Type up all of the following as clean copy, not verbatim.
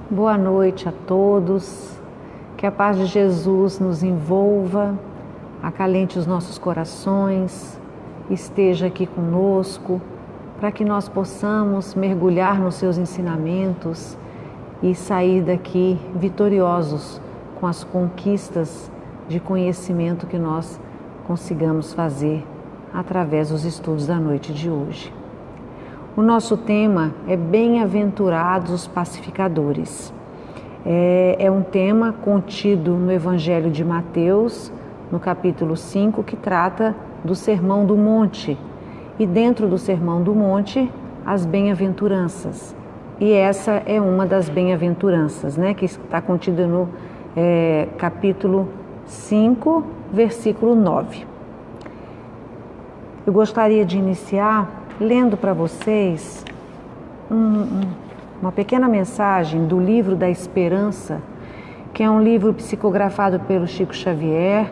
Boa noite a todos, que a paz de Jesus nos envolva, acalente os nossos corações, esteja aqui conosco, para que nós possamos mergulhar nos seus ensinamentos e sair daqui vitoriosos com as conquistas de conhecimento que nós consigamos fazer através dos estudos da noite de hoje. O nosso tema é Bem-aventurados os pacificadores. É um tema contido no Evangelho de Mateus, no capítulo 5, que trata do Sermão do Monte. E dentro do Sermão do Monte, as bem-aventuranças. E essa é uma das bem-aventuranças, que está contida no capítulo 5, versículo 9. Eu gostaria de iniciar lendo para vocês uma pequena mensagem do Livro da Esperança, que é um livro psicografado pelo Chico Xavier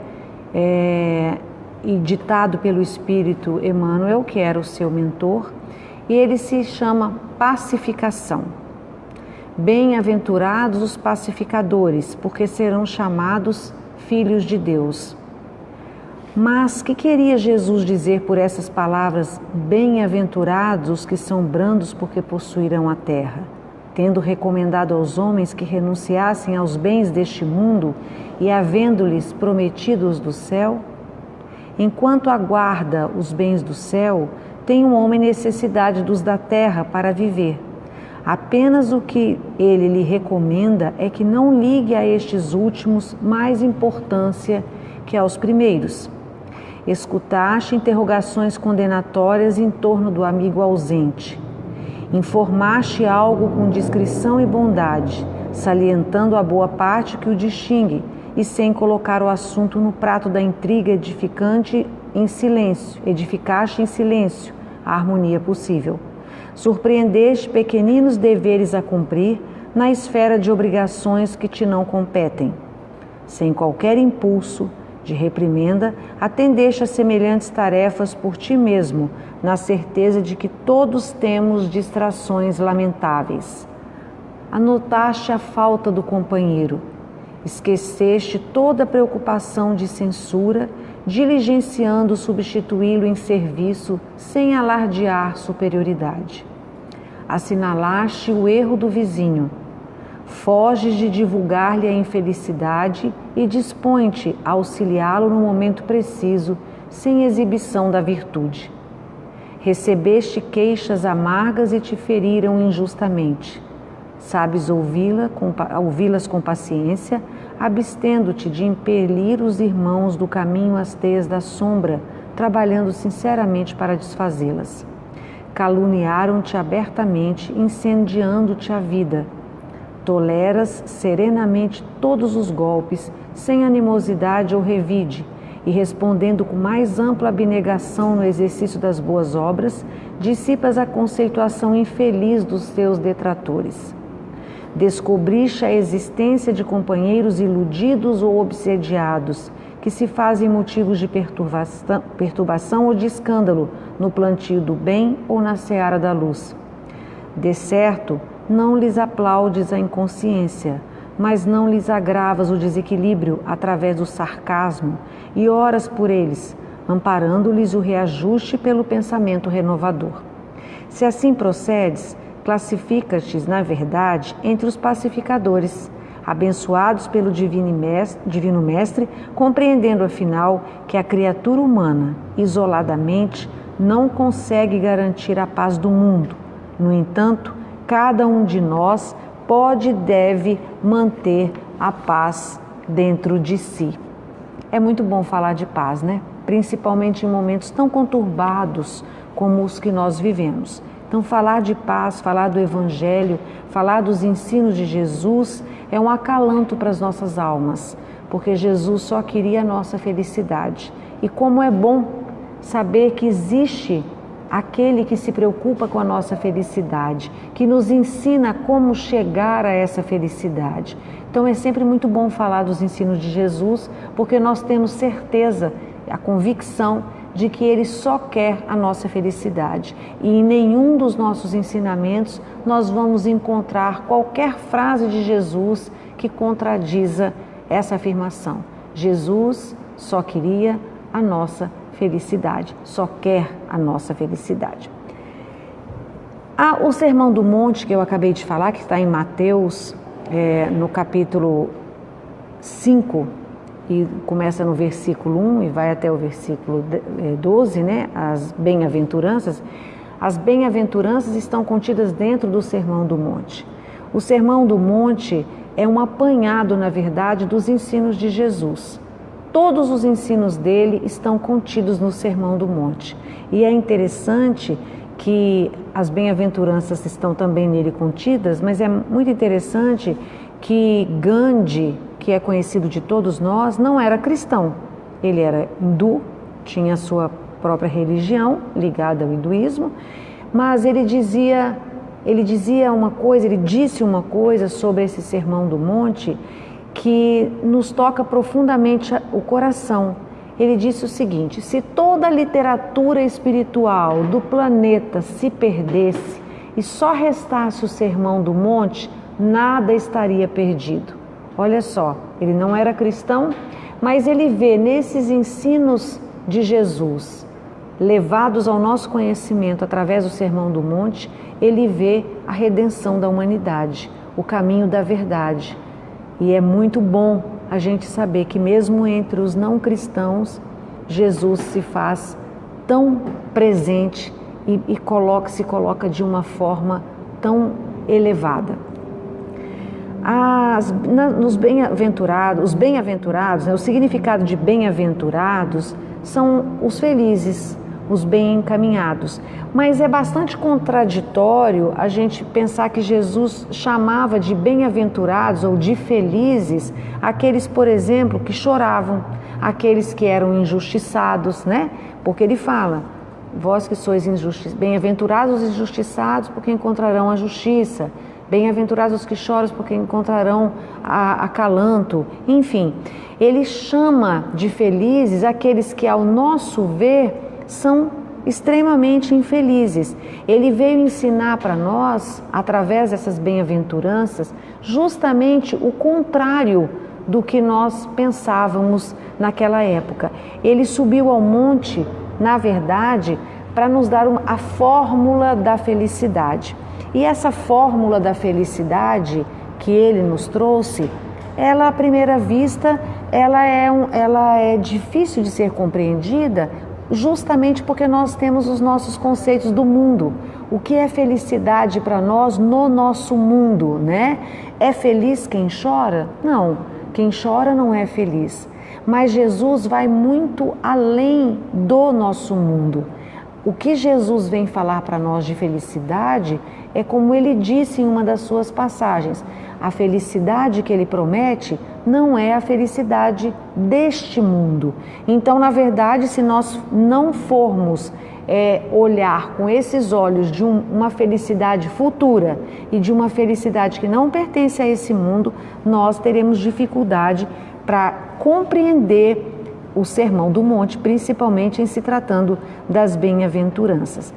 e ditado pelo Espírito Emmanuel, que era o seu mentor, e ele se chama Pacificação. Bem-aventurados os pacificadores, porque serão chamados filhos de Deus. Mas que queria Jesus dizer por essas palavras, bem-aventurados os que são brandos porque possuirão a terra, tendo recomendado aos homens que renunciassem aos bens deste mundo e havendo-lhes prometido os do céu? Enquanto aguarda os bens do céu, tem um homem necessidade dos da terra para viver. Apenas o que ele lhe recomenda é que não ligue a estes últimos mais importância que aos primeiros. Escutaste interrogações condenatórias em torno do amigo ausente. Informaste algo com discrição e bondade, salientando a boa parte que o distingue e sem colocar o assunto no prato da intriga edificaste em silêncio a harmonia possível. Surpreendeste pequeninos deveres a cumprir na esfera de obrigações que te não competem. Sem qualquer impulso de reprimenda, atendeste a semelhantes tarefas por ti mesmo, na certeza de que todos temos distrações lamentáveis. Anotaste a falta do companheiro, esqueceste toda a preocupação de censura, diligenciando substituí-lo em serviço sem alardear superioridade. Assinalaste o erro do vizinho, foges de divulgar-lhe a infelicidade e dispõe-te a auxiliá-lo no momento preciso, sem exibição da virtude. Recebeste queixas amargas e te feriram injustamente. Sabes ouvi-las com paciência, abstendo-te de impelir os irmãos do caminho às teias da sombra, trabalhando sinceramente para desfazê-las. Caluniaram-te abertamente, incendiando-te a vida. Toleras serenamente todos os golpes, sem animosidade ou revide, e respondendo com mais ampla abnegação no exercício das boas obras, dissipas a conceituação infeliz dos teus detratores. Descobriste a existência de companheiros iludidos ou obsediados, que se fazem motivos de perturbação ou de escândalo no plantio do bem ou na seara da luz. De certo, não lhes aplaudes a inconsciência, mas não lhes agravas o desequilíbrio através do sarcasmo e oras por eles, amparando-lhes o reajuste pelo pensamento renovador. Se assim procedes, classificas-te, na verdade, entre os pacificadores, abençoados pelo Divino Mestre, compreendendo afinal que a criatura humana, isoladamente, não consegue garantir a paz do mundo. No entanto, cada um de nós pode e deve manter a paz dentro de si. É muito bom falar de paz, Principalmente em momentos tão conturbados como os que nós vivemos. Então, falar de paz, falar do Evangelho, falar dos ensinos de Jesus é um acalanto para as nossas almas, porque Jesus só queria a nossa felicidade. E como é bom saber que existe aquele que se preocupa com a nossa felicidade, que nos ensina como chegar a essa felicidade. Então é sempre muito bom falar dos ensinos de Jesus, porque nós temos certeza, a convicção de que Ele só quer a nossa felicidade. E em nenhum dos nossos ensinamentos nós vamos encontrar qualquer frase de Jesus que contradiza essa afirmação. Jesus só queria a nossa felicidade, só quer a nossa felicidade. O Sermão do Monte, que eu acabei de falar, que está em Mateus, no capítulo 5, e começa no versículo 1 e vai até o versículo 12, né? As bem-aventuranças. As bem-aventuranças estão contidas dentro do Sermão do Monte. O Sermão do Monte é um apanhado, na verdade, dos ensinos de Jesus. Todos os ensinos dele estão contidos no Sermão do Monte. E é interessante que as bem-aventuranças estão também nele contidas, mas é muito interessante que Gandhi, que é conhecido de todos nós, não era cristão. Ele era hindu, tinha sua própria religião ligada ao hinduísmo, mas ele disse uma coisa sobre esse Sermão do Monte que nos toca profundamente o coração. Ele disse o seguinte: se toda a literatura espiritual do planeta se perdesse e só restasse o Sermão do Monte, nada estaria perdido. Olha só, ele não era cristão, mas ele vê nesses ensinos de Jesus, levados ao nosso conhecimento através do Sermão do Monte, ele vê a redenção da humanidade, o caminho da verdade. E é muito bom a gente saber que mesmo entre os não cristãos, Jesus se faz tão presente e se coloca de uma forma tão elevada. Os bem-aventurados, né, o significado de bem-aventurados são os felizes, os bem encaminhados. Mas é bastante contraditório a gente pensar que Jesus chamava de bem-aventurados ou de felizes aqueles, por exemplo, que choravam, aqueles que eram injustiçados, né? Porque ele fala: vós que sois bem-aventurados os injustiçados, porque encontrarão a justiça. Bem-aventurados os que choram, porque encontrarão acalanto. Enfim, ele chama de felizes aqueles que, ao nosso ver, são extremamente infelizes. Ele veio ensinar para nós, através dessas bem-aventuranças, justamente o contrário do que nós pensávamos naquela época. Ele subiu ao monte, na verdade, para nos dar a fórmula da felicidade. E essa fórmula da felicidade que ele nos trouxe, ela, à primeira vista, ela é difícil de ser compreendida, justamente porque nós temos os nossos conceitos do mundo. O que é felicidade para nós no nosso mundo, né? É feliz quem chora? Não, quem chora não é feliz. Mas Jesus vai muito além do nosso mundo. O que Jesus vem falar para nós de felicidade é como ele disse em uma das suas passagens: a felicidade que ele promete não é a felicidade deste mundo. Então, na verdade, se nós não formos olhar com esses olhos de uma felicidade futura e de uma felicidade que não pertence a esse mundo, nós teremos dificuldade para compreender o Sermão do Monte, principalmente em se tratando das bem-aventuranças.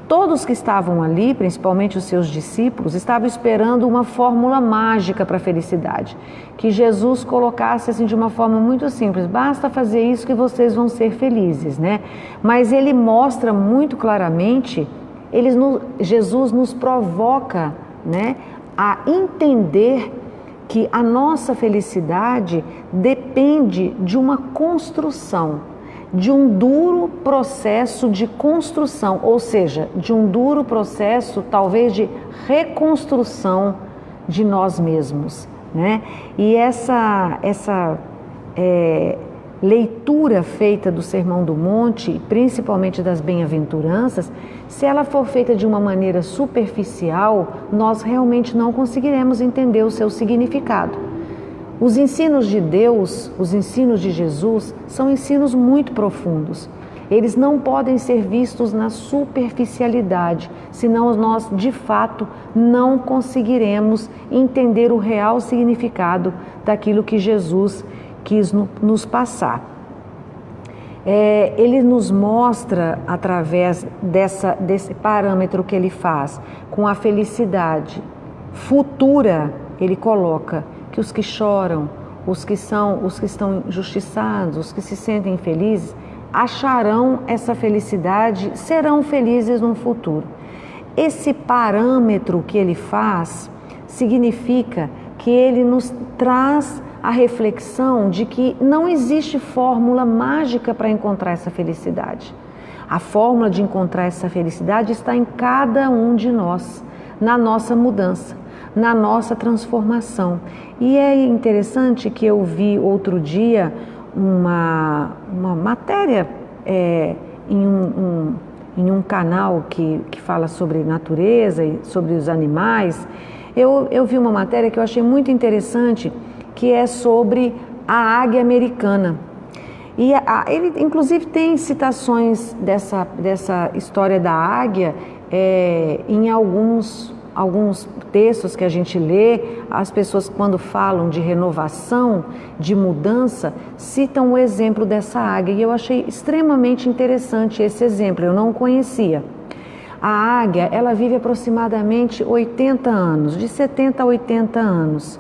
Todos que estavam ali, principalmente os seus discípulos, estavam esperando uma fórmula mágica para a felicidade, que Jesus colocasse assim de uma forma muito simples: basta fazer isso que vocês vão ser felizes, né? Mas ele mostra muito claramente, Jesus nos provoca, né, a entender que a nossa felicidade depende de uma construção, de um duro processo de construção, ou seja, de um duro processo talvez de reconstrução de nós mesmos, né? E essa leitura feita do Sermão do Monte, principalmente das bem-aventuranças, se ela for feita de uma maneira superficial, nós realmente não conseguiremos entender o seu significado. Os ensinos de Deus, os ensinos de Jesus, são ensinos muito profundos. Eles não podem ser vistos na superficialidade, senão nós, de fato, não conseguiremos entender o real significado daquilo que Jesus quis nos passar. Ele nos mostra, através desse parâmetro que ele faz, com a felicidade futura, ele coloca que os que choram, os que estão injustiçados, os que se sentem infelizes, acharão essa felicidade, serão felizes no futuro. Esse parâmetro que ele faz significa que ele nos traz a reflexão de que não existe fórmula mágica para encontrar essa felicidade. A fórmula de encontrar essa felicidade está em cada um de nós, na nossa mudança, na nossa transformação. E é interessante que eu vi outro dia uma matéria em um canal que fala sobre natureza e sobre os animais. Eu vi uma matéria que eu achei muito interessante, que é sobre a águia americana. E ele, inclusive, tem citações dessa história da águia em alguns textos que a gente lê. As pessoas, quando falam de renovação, de mudança, citam o exemplo dessa águia. E eu achei extremamente interessante esse exemplo, eu não o conhecia. A águia, ela vive aproximadamente 80 anos, de 70 a 80 anos.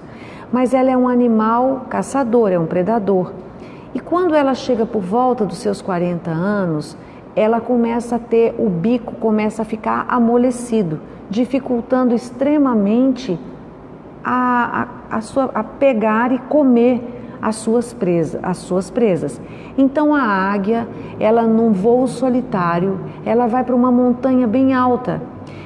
Mas ela é um animal caçador, é um predador. E quando ela chega por volta dos seus 40 anos, ela começa a ter, o bico começa a ficar amolecido, dificultando extremamente a pegar e comer as suas presas. Então a águia, ela num voo solitário, ela vai para uma montanha bem alta.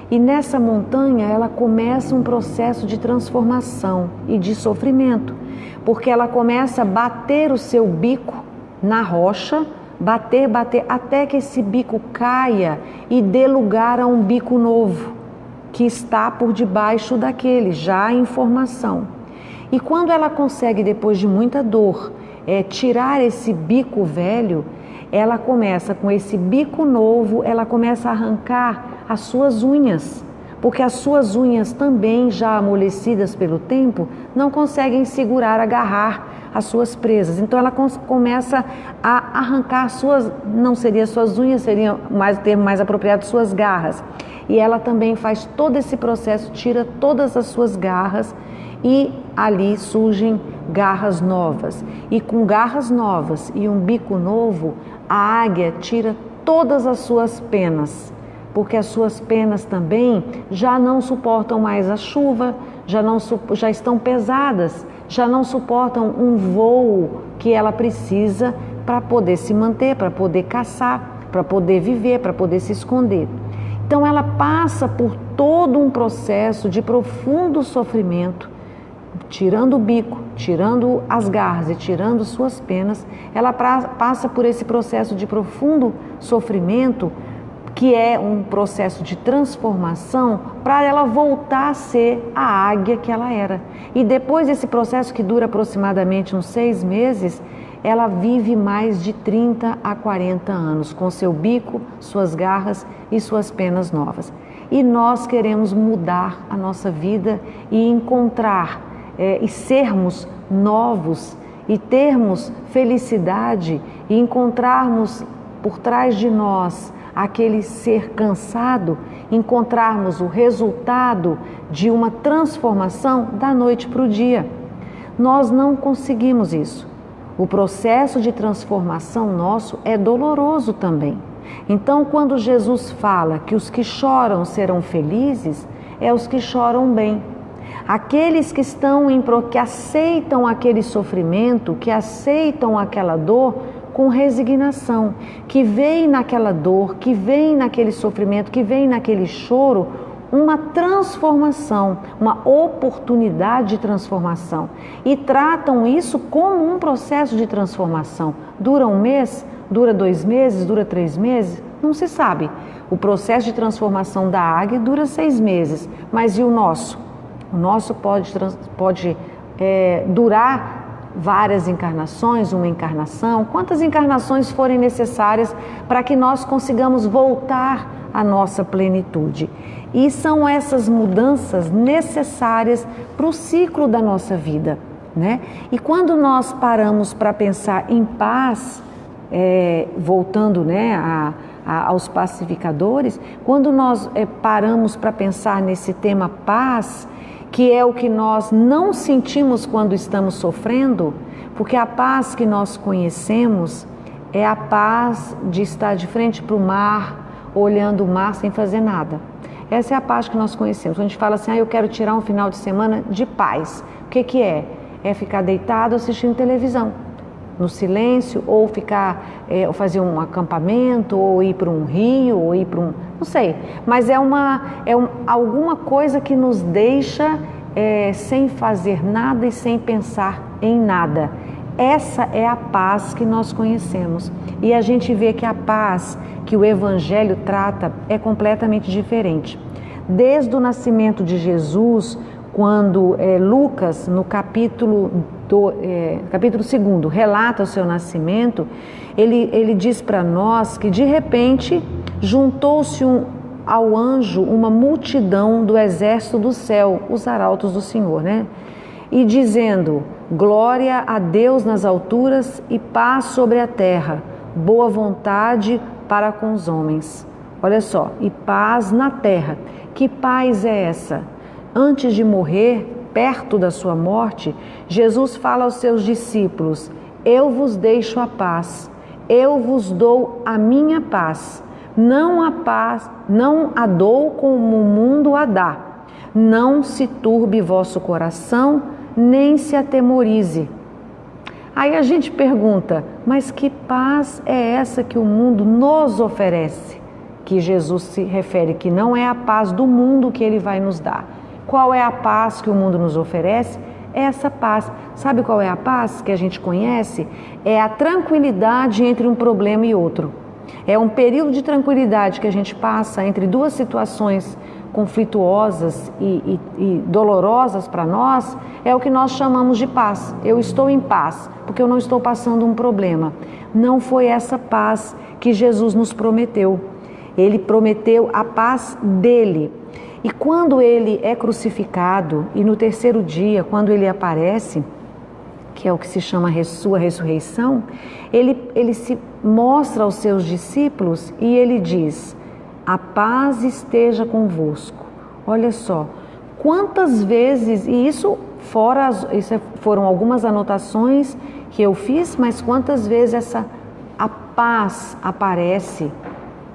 E nessa montanha ela começa um processo de transformação e de sofrimento, porque ela começa a bater o seu bico na rocha, bater, até que esse bico caia e dê lugar a um bico novo, que está por debaixo daquele, já em formação. E quando ela consegue, depois de muita dor, tirar esse bico velho, ela começa com esse bico novo, ela começa a arrancar as suas unhas, porque as suas unhas também, já amolecidas pelo tempo, não conseguem segurar, agarrar as suas presas. Então ela começa a arrancar não seria suas unhas, seria o termo mais apropriado, suas garras. E ela também faz todo esse processo, tira todas as suas garras e ali surgem garras novas. E com garras novas e um bico novo, a águia tira todas as suas penas, porque as suas penas também já não suportam mais a chuva, já estão pesadas, já não suportam um voo que ela precisa para poder se manter, para poder caçar, para poder viver, para poder se esconder. Então ela passa por todo um processo de profundo sofrimento, tirando o bico, tirando as garras e tirando suas penas. Ela passa por esse processo de profundo sofrimento, que é um processo de transformação, para ela voltar a ser a águia que ela era. E depois desse processo, que dura aproximadamente uns 6 meses, ela vive mais de 30 a 40 anos, com seu bico, suas garras e suas penas novas. E nós queremos mudar a nossa vida e encontrar e sermos novos e termos felicidade e encontrarmos por trás de nós aquele ser cansado, encontrarmos o resultado de uma transformação da noite para o dia. Nós não conseguimos isso. O processo de transformação nosso é doloroso também. Então, quando Jesus fala que os que choram serão felizes, é os que choram bem. Aqueles que que aceitam aquele sofrimento, que aceitam aquela dor com resignação, que veem naquela dor, que veem naquele sofrimento, que veem naquele choro uma transformação, uma oportunidade de transformação, e tratam isso como um processo de transformação. Dura 1 mês? Dura 2 meses? Dura 3 meses? Não se sabe. O processo de transformação da águia dura 6 meses, mas e o nosso? O nosso pode durar várias encarnações, uma encarnação, quantas encarnações forem necessárias para que nós consigamos voltar à nossa plenitude. E são essas mudanças necessárias para o ciclo da nossa vida, né? E quando nós paramos para pensar em paz, voltando, né, aos pacificadores, quando nós paramos para pensar nesse tema paz, que é o que nós não sentimos quando estamos sofrendo, porque a paz que nós conhecemos é a paz de estar de frente para o mar, olhando o mar sem fazer nada. Essa é a paz que nós conhecemos. Quando a gente fala assim, eu quero tirar um final de semana de paz. O que é? É ficar deitado assistindo televisão, no silêncio, ou ficar, ou fazer um acampamento, ou ir para um rio, ou ir para um... não sei. Mas alguma coisa que nos deixa sem fazer nada e sem pensar em nada. Essa é a paz que nós conhecemos. E a gente vê que a paz que o Evangelho trata é completamente diferente. Desde o nascimento de Jesus, quando Lucas, no capítulo 2, relata o seu nascimento, ele diz para nós que de repente juntou-se ao anjo uma multidão do exército do céu, os arautos do Senhor, né? E dizendo: glória a Deus nas alturas e paz sobre a terra, boa vontade para com os homens. Olha só, e paz na terra. Que paz é essa? Antes de morrer, perto da sua morte, Jesus fala aos seus discípulos: eu vos deixo a paz, eu vos dou a minha paz. Não a dou como o mundo a dá. Não se turbe vosso coração, nem se atemorize. Aí a gente pergunta, mas que paz é essa que o mundo nos oferece? Que Jesus se refere que não é a paz do mundo que ele vai nos dar. Qual é a paz que o mundo nos oferece? É essa paz. Sabe qual é a paz que a gente conhece? É a tranquilidade entre um problema e outro. É um período de tranquilidade que a gente passa entre duas situações conflituosas e dolorosas para nós, é o que nós chamamos de paz. Eu estou em paz, porque eu não estou passando um problema. Não foi essa paz que Jesus nos prometeu. Ele prometeu a paz dele. E quando ele é crucificado, e no terceiro dia, quando ele aparece, que é o que se chama sua ressurreição, ele se mostra aos seus discípulos e ele diz: a paz esteja convosco. Olha só, quantas vezes, e isso foram algumas anotações que eu fiz, mas quantas vezes a paz aparece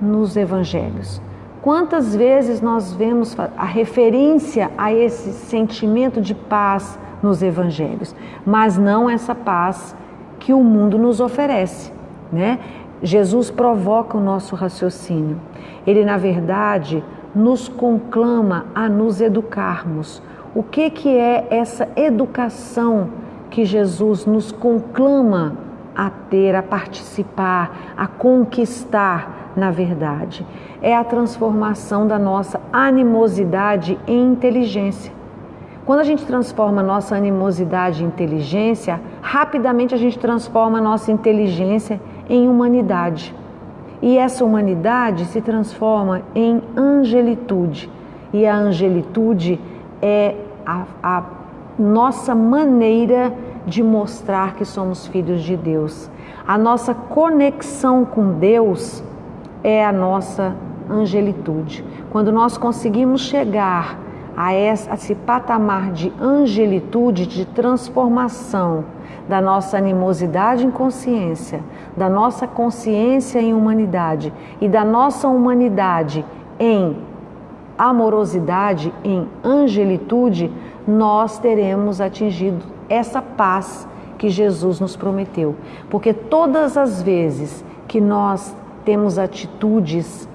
nos evangelhos? Quantas vezes nós vemos a referência a esse sentimento de paz nos evangelhos, mas não essa paz que o mundo nos oferece, né? Jesus provoca o nosso raciocínio. Ele, na verdade, nos conclama a nos educarmos. O que é essa educação que Jesus nos conclama a ter, a participar, a conquistar, na verdade? É a transformação da nossa animosidade em inteligência. Quando a gente transforma a nossa animosidade em inteligência, rapidamente a gente transforma a nossa inteligência em humanidade. E essa humanidade se transforma em angelitude. E a angelitude é a nossa maneira de mostrar que somos filhos de Deus. A nossa conexão com Deus é a nossa angelitude. Quando nós conseguimos chegar a esse patamar de angelitude, de transformação da nossa animosidade em consciência, da nossa consciência em humanidade e da nossa humanidade em amorosidade, em angelitude, nós teremos atingido essa paz que Jesus nos prometeu. Porque todas as vezes que nós temos atitudes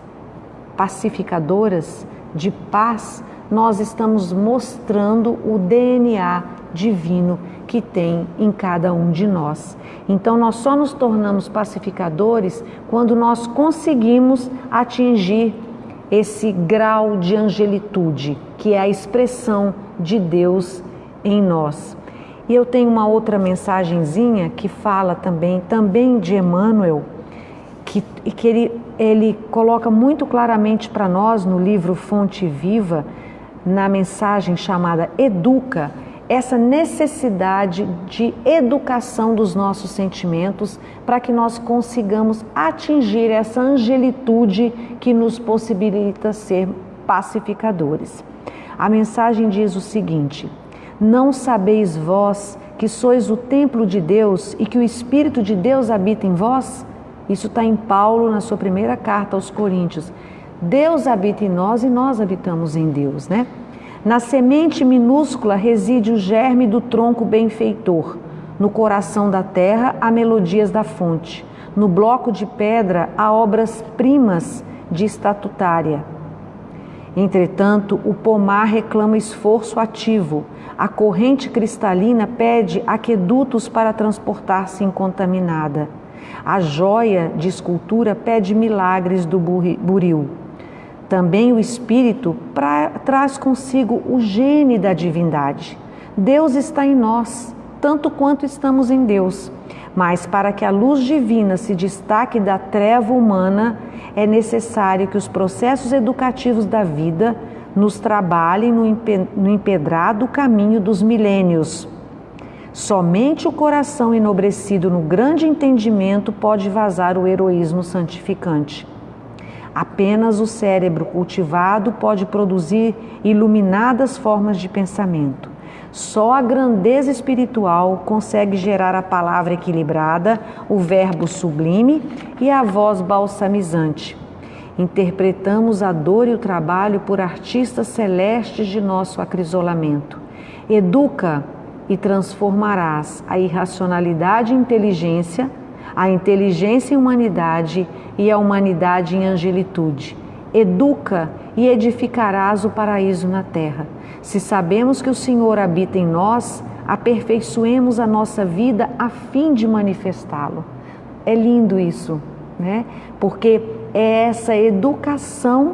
pacificadoras, de paz, nós estamos mostrando o DNA divino que tem em cada um de nós. Então, nós só nos tornamos pacificadores quando nós conseguimos atingir esse grau de angelitude, que é a expressão de Deus em nós. E eu tenho uma outra mensagenzinha que fala também de Emmanuel, que ele coloca muito claramente para nós no livro Fonte Viva, na mensagem chamada Educa. essa necessidade de educação dos nossos sentimentos para que nós consigamos atingir essa angelitude que nos possibilita ser pacificadores. A mensagem diz o seguinte: não sabeis vós que sois o templo de Deus e que o Espírito de Deus habita em vós? Isso está em Paulo, na sua primeira carta aos Coríntios. Deus habita em nós e nós habitamos em Deus, né? Na semente minúscula reside o germe do tronco benfeitor. No coração da terra há melodias da fonte. No bloco de pedra há obras-primas de estatutária. Entretanto, o pomar reclama esforço ativo. A corrente cristalina pede aquedutos para transportar-se incontaminada. A joia de escultura pede milagres do buril. Também o Espírito traz consigo o gene da divindade. Deus está em nós, tanto quanto estamos em Deus. Mas para que a luz divina se destaque da treva humana, é necessário que os processos educativos da vida nos trabalhem no empedrado caminho dos milênios. Somente o coração enobrecido no grande entendimento pode vazar o heroísmo santificante. Apenas o cérebro cultivado pode produzir iluminadas formas de pensamento. Só a grandeza espiritual consegue gerar a palavra equilibrada, o verbo sublime e a voz balsamizante. Interpretamos a dor e o trabalho por artistas celestes de nosso acrisolamento. Educa e transformarás a irracionalidade em inteligência, a inteligência em humanidade e a humanidade em angelitude. Educa e edificarás o paraíso na terra. Se sabemos que o Senhor habita em nós, aperfeiçoemos a nossa vida a fim de manifestá-lo. É lindo isso, né? Porque é essa educação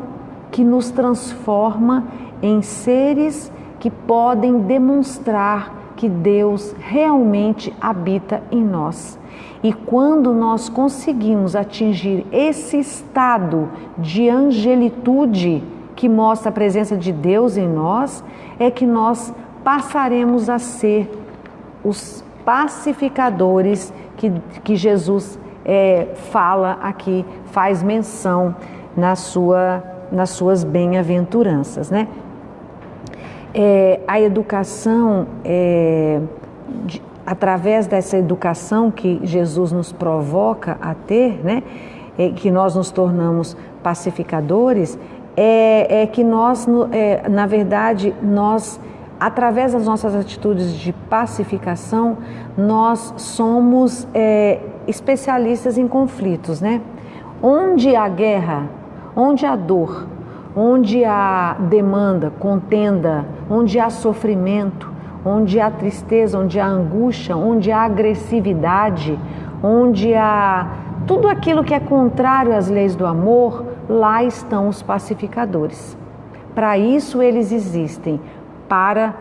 que nos transforma em seres que podem demonstrar que Deus realmente habita em nós. E quando nós conseguimos atingir esse estado de angelitude que mostra a presença de Deus em nós, é que nós passaremos a ser os pacificadores que Jesus fala aqui, faz menção nas suas bem-aventuranças, né? A educação, através dessa educação que Jesus nos provoca a ter, né, que nós nos tornamos pacificadores, que nós, na verdade, através das nossas atitudes de pacificação, nós somos especialistas em conflitos, né? Onde há guerra, onde há dor, onde há demanda, contenda, onde há sofrimento, onde há tristeza, onde há angústia, onde há agressividade, onde há tudo aquilo que é contrário às leis do amor, lá estão os pacificadores. Para isso eles existem, para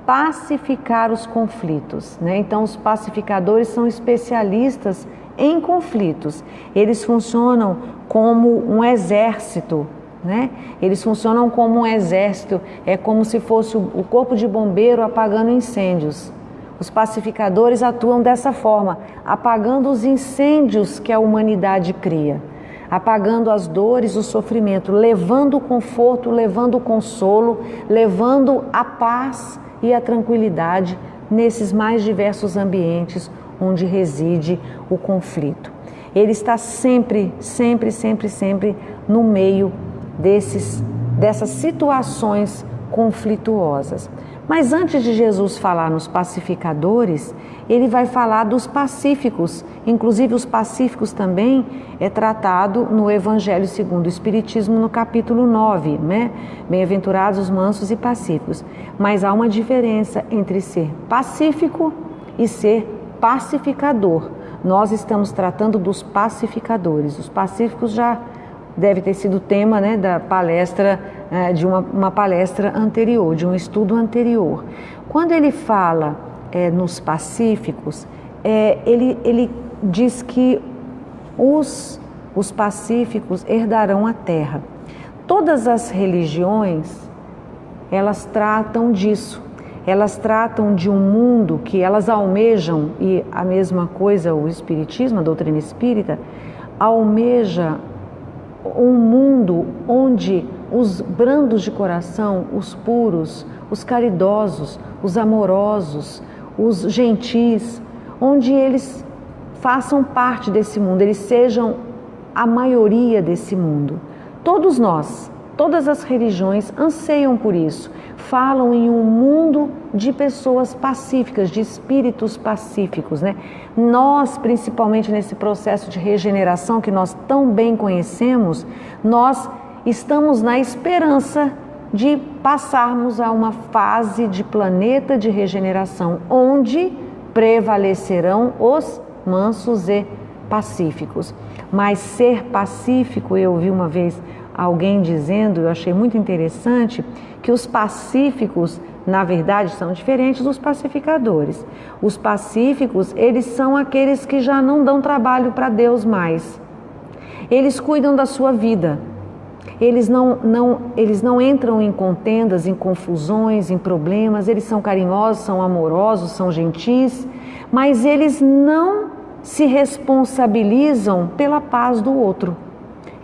pacificar os conflitos, né? Então os pacificadores são especialistas em conflitos. Eles funcionam como um exército, né? Eles funcionam como um exército, é como se fosse o corpo de bombeiro apagando incêndios. Os pacificadores atuam dessa forma, apagando os incêndios que a humanidade cria, apagando as dores, o sofrimento, levando o conforto, levando o consolo, levando a paz e a tranquilidade nesses mais diversos ambientes onde reside o conflito. Ele está sempre no meio dessas situações conflituosas. Mas antes de Jesus falar nos pacificadores, ele vai falar dos pacíficos. Inclusive os pacíficos também é tratado no Evangelho segundo o Espiritismo, no capítulo 9, né? Bem-aventurados os mansos e pacíficos. Mas há uma diferença entre ser pacífico e ser pacificador. Nós estamos tratando dos pacificadores. Os pacíficos já deve ter sido tema, né, da palestra, de uma palestra anterior, de um estudo anterior. Quando ele fala nos pacíficos, ele diz que os pacíficos herdarão a terra. Todas as religiões, elas tratam disso. elas tratam de um mundo que elas almejam, e a mesma coisa o Espiritismo, a doutrina espírita, almeja um mundo onde os brandos de coração, os puros, os caridosos, os amorosos, os gentis, onde eles façam parte desse mundo, eles sejam a maioria desse mundo. Todos nós, todas as religiões anseiam por isso, falam em um mundo de pessoas pacíficas, de espíritos pacíficos, né? Nós, principalmente nesse processo de regeneração que nós tão bem conhecemos, nós estamos na esperança de passarmos a uma fase de planeta de regeneração, onde prevalecerão os mansos e pacíficos. Mas ser pacífico, eu ouvi uma vez alguém dizendo, eu achei muito interessante, que os pacíficos, na verdade, são diferentes dos pacificadores. Os pacíficos, eles são aqueles que já não dão trabalho para Deus mais. Eles cuidam da sua vida. Eles não entram em contendas, em confusões, em problemas. Eles são carinhosos, são amorosos, são gentis, mas eles não se responsabilizam pela paz do outro.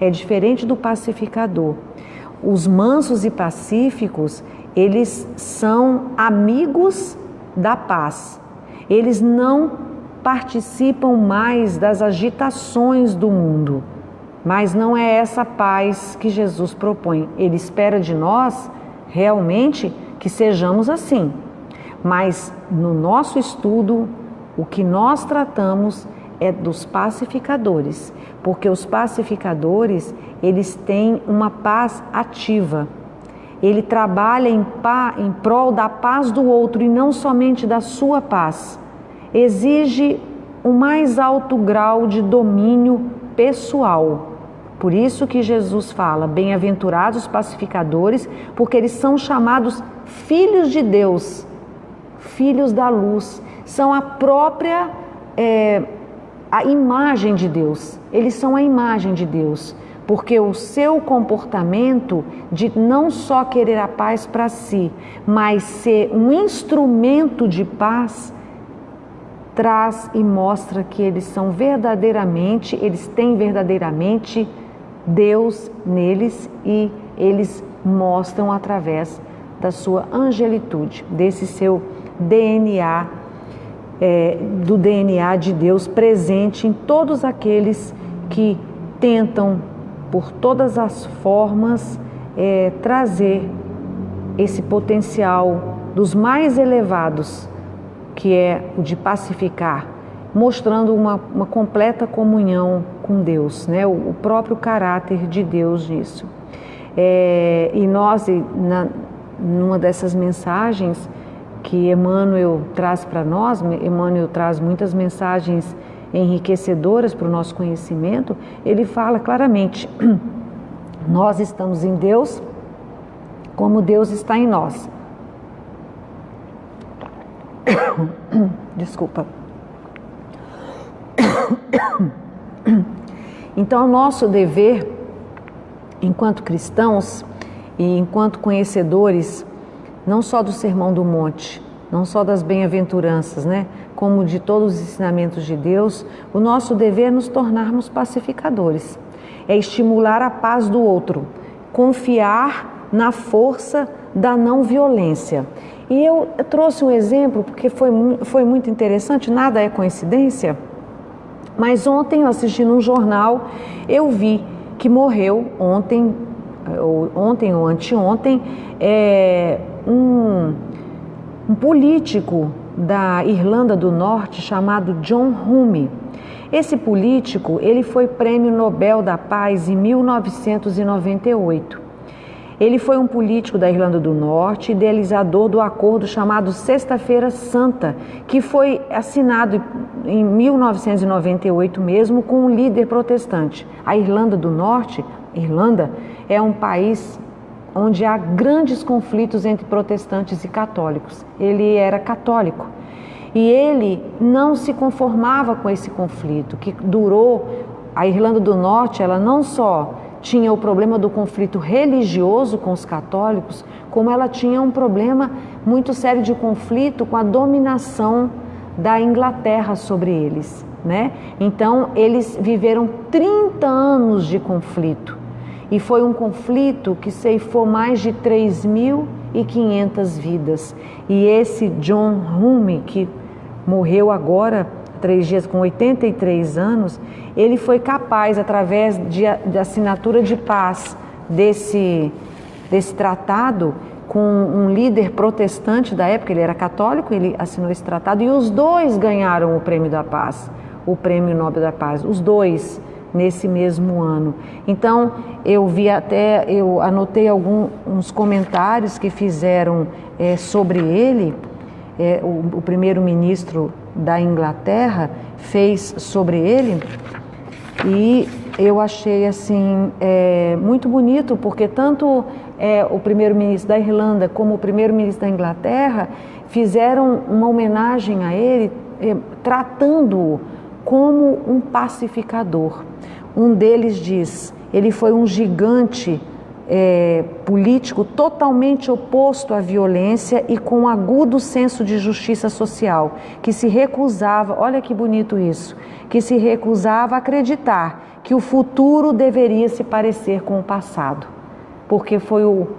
É diferente do pacificador. Os mansos e pacíficos, eles são amigos da paz. Eles não participam mais das agitações do mundo. Mas não é essa paz que Jesus propõe. Ele espera de nós, realmente, que sejamos assim. Mas no nosso estudo, o que nós tratamos é dos pacificadores, porque os pacificadores, eles têm uma paz ativa. Ele trabalha em prol da paz do outro e não somente da sua paz. Exige o mais alto grau de domínio pessoal. Por isso que Jesus fala, bem-aventurados os pacificadores, porque eles são chamados filhos de Deus, filhos da luz, são a própria a imagem de Deus, eles são a imagem de Deus, porque o seu comportamento de não só querer a paz para si, mas ser um instrumento de paz, traz e mostra que eles são verdadeiramente, eles têm verdadeiramente Deus neles e eles mostram através da sua angelitude, desse seu DNA, do DNA de Deus presente em todos aqueles que tentam, por todas as formas, trazer esse potencial dos mais elevados, que é o de pacificar, mostrando uma completa comunhão com Deus, né? O próprio caráter de Deus nisso. E nós, numa dessas mensagens que Emmanuel traz para nós, Emmanuel traz muitas mensagens enriquecedoras para o nosso conhecimento, ele fala claramente, nós estamos em Deus como Deus está em nós. Desculpa. Então, o nosso dever, enquanto cristãos e enquanto conhecedores, não só do Sermão do Monte, não só das bem-aventuranças, né, como de todos os ensinamentos de Deus, o nosso dever é nos tornarmos pacificadores, é estimular a paz do outro, confiar na força da não violência. E eu trouxe um exemplo porque foi muito interessante, nada é coincidência, mas ontem, eu assistindo um jornal, eu vi que morreu ontem ou anteontem, um político da Irlanda do Norte chamado John Hume. Esse político, ele foi Prêmio Nobel da Paz em 1998. Ele foi um político da Irlanda do Norte, idealizador do acordo chamado Sexta-feira Santa, que foi assinado em 1998 mesmo com um líder protestante. A Irlanda do Norte, Irlanda, é um país onde há grandes conflitos entre protestantes e católicos. Ele era católico e ele não se conformava com esse conflito, que durou. A Irlanda do Norte, ela não só tinha o problema do conflito religioso com os católicos, como ela tinha um problema muito sério de conflito com a dominação da Inglaterra sobre eles, né? Então, eles viveram 30 anos de conflito. E foi um conflito que ceifou mais de 3.500 vidas. E esse John Hume, que morreu agora, 3 dias, com 83 anos, ele foi capaz, através da assinatura de paz desse tratado, com um líder protestante da época, ele era católico, ele assinou esse tratado, e os dois ganharam o Prêmio da Paz, o Prêmio Nobel da Paz, os dois, nesse mesmo ano. Então, eu anotei alguns comentários que fizeram sobre ele, o primeiro-ministro da Inglaterra fez sobre ele, e eu achei assim muito bonito, porque tanto o primeiro-ministro da Irlanda como o primeiro-ministro da Inglaterra fizeram uma homenagem a ele, tratando-o como um pacificador. Um deles diz: ele foi um gigante político totalmente oposto à violência e com um agudo senso de justiça social, que se recusava, olha que bonito isso, que se recusava a acreditar que o futuro deveria se parecer com o passado. Porque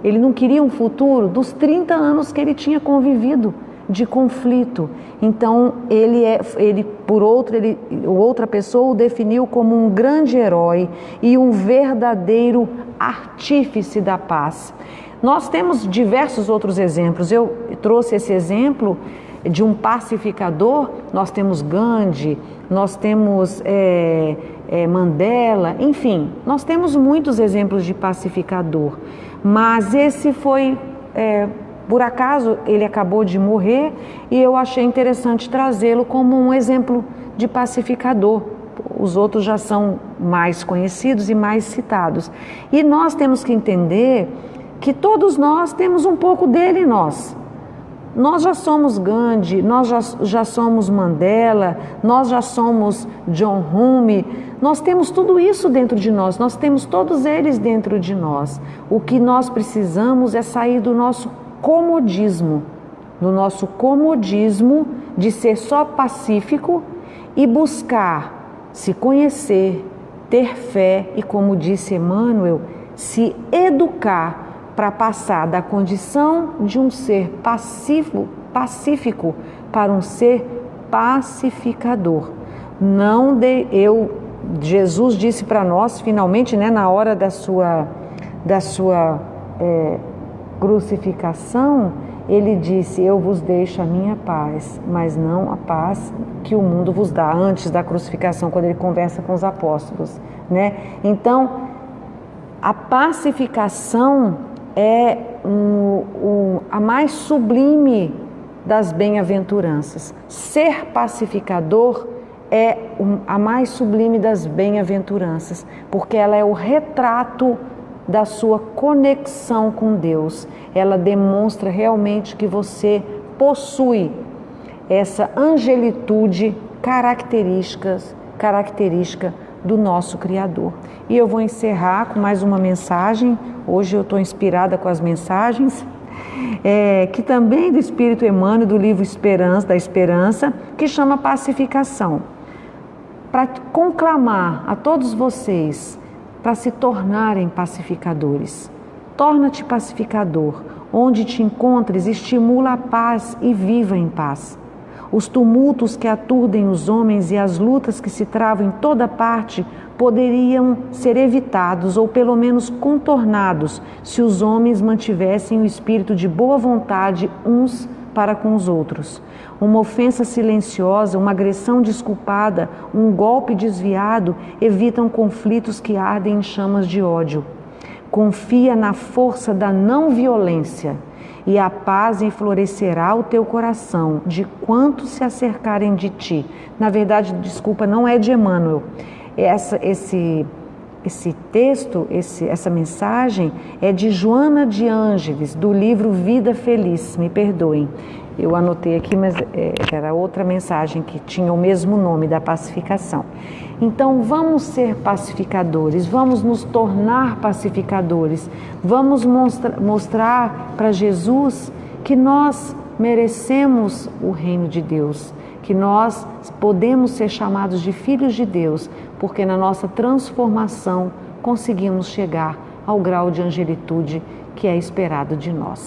ele não queria um futuro dos 30 anos que ele tinha convivido de conflito. Então, outra pessoa o definiu como um grande herói e um verdadeiro artífice da paz. Nós temos diversos outros exemplos. Eu trouxe esse exemplo de um pacificador. Nós temos Gandhi, nós temos Mandela, enfim, nós temos muitos exemplos de pacificador. Mas esse foi... por acaso, ele acabou de morrer e eu achei interessante trazê-lo como um exemplo de pacificador. Os outros já são mais conhecidos e mais citados. E nós temos que entender que todos nós temos um pouco dele em nós. Nós já somos Gandhi, nós já somos Mandela, nós já somos John Hume, nós temos tudo isso dentro de nós, nós temos todos eles dentro de nós. O que nós precisamos é sair do nosso comodismo de ser só pacífico e buscar se conhecer, ter fé e, como disse Emmanuel, se educar para passar da condição de um ser pacífico para um ser pacificador. Jesus disse para nós, finalmente, né, na hora da sua crucificação, ele disse: eu vos deixo a minha paz, mas não a paz que o mundo vos dá. Antes da crucificação, quando ele conversa com os apóstolos, né? Então, a pacificação é a mais sublime das bem-aventuranças. Ser pacificador é a mais sublime das bem-aventuranças, porque ela é o retrato da sua conexão com Deus. Ela demonstra realmente que você possui essa angelitude característica do nosso Criador. E eu vou encerrar com mais uma mensagem. Hoje eu estou inspirada com as mensagens, que também do Espírito Emmanuel, do livro da Esperança, que chama Pacificação. Para conclamar a todos vocês para se tornarem pacificadores. Torna-te pacificador. Onde te encontres, estimula a paz e viva em paz. Os tumultos que aturdem os homens e as lutas que se travam em toda parte poderiam ser evitados ou pelo menos contornados se os homens mantivessem o espírito de boa vontade uns para com os outros. Uma ofensa silenciosa, uma agressão desculpada, um golpe desviado evitam conflitos que ardem em chamas de ódio. Confia na força da não violência e a paz enflorescerá o teu coração de quantos se acercarem de ti. Na verdade, desculpa, não é de Emmanuel. Esse texto, essa mensagem é de Joana de Ângeles, do livro Vida Feliz, me perdoem. Eu anotei aqui, mas era outra mensagem que tinha o mesmo nome, da pacificação. Então, vamos ser pacificadores, vamos nos tornar pacificadores, vamos mostrar para Jesus que nós merecemos o reino de Deus, que nós podemos ser chamados de filhos de Deus, porque na nossa transformação conseguimos chegar ao grau de angelitude que é esperado de nós.